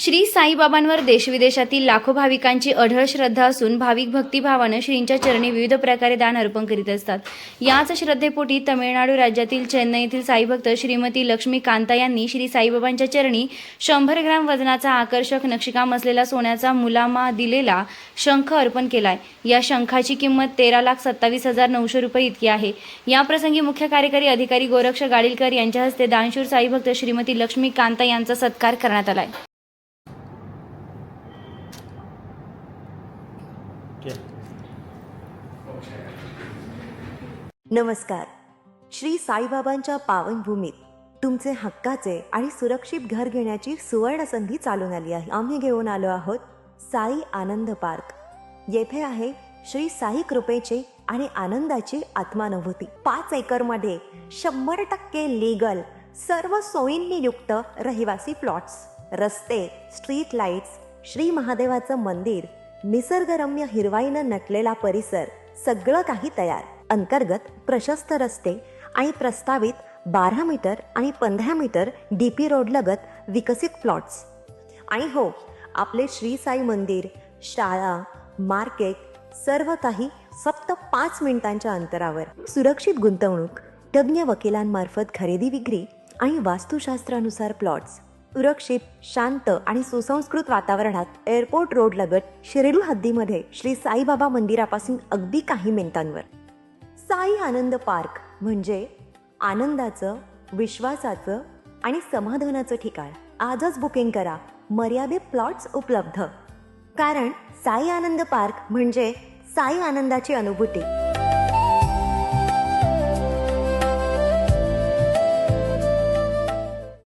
श्री साईबाबांवर देशविदेशातील लाखो भाविकांची अढळ श्रद्धा असून भाविक भक्तिभावानं श्रींच्या चरणी विविध प्रकारे दान अर्पण करीत असतात। याच श्रद्धेपोटी तमिळनाडू राज्यातील चेन्नई येथील साईभक्त श्रीमती लक्ष्मी कांता यांनी श्री साईबाबांच्या चरणी 100 ग्रॅम वजनाचा आकर्षक नक्षीकाम असलेला सोन्याचा मुलामा दिलेला शंख अर्पण केलाय। या शंखाची किंमत 13,27,900 रुपये इतकी आहे। या प्रसंगी मुख्य कार्यकारी अधिकारी गोरक्ष गाडीलकर यांच्या हस्ते दानशूर साईभक्त श्रीमती लक्ष्मी कांता यांचा सत्कार करण्यात आलाय। नमस्कार। श्री साईबाबांच्या पावनभूमीत तुमचे हक्काचे आणि सुरक्षित घर घेण्याची सुवर्ण संधी चालून आली आहे। आम्ही घेऊन आलो आहोत साई आनंद पार्क। येथे आहे श्री साई कृपेची आणि आनंदाची आत्मानुभूती। 5 एकरमध्ये 100% लीगल सर्व सोयींनी युक्त रहिवासी प्लॉट्स, रस्ते, स्ट्रीट लाईट्स, श्री महादेवाचं मंदिर, निसर्गरम्य हिरवाईनं नटलेला परिसर, सगळं काही तयार। अंतर्गत प्रशस्त रस्ते आणि प्रस्तावित 12 मीटर आणि 15 मीटर DP रोड लगत विकसित प्लॉट्स। आणि हो, आपले श्री साई मंदिर, शाळा, मार्केट सर्व काही फक्त 5 मिनिटांच्या अंतरावर। सुरक्षित गुंतवणूक, तज्ञ वकिलांमार्फत खरेदी विक्री आणि वास्तुशास्त्रानुसार प्लॉट्स, सुरक्षित, शांत आणि सुसंस्कृत वातावरणात एअरपोर्ट रोड लगत शिर्डी हद्दीमध्ये श्री साईबाबा मंदिरापासून अगदी काही मिनिटांवर। साई आनंद पार्क म्हणजे आनंदाचं, विश्वासाचं आणि समाधानाचं ठिकाण। आजच बुकिंग करा। मर्यादित प्लॉट्स उपलब्ध। कारण साई आनंद पार्क म्हणजे साई आनंदाची अनुभूती।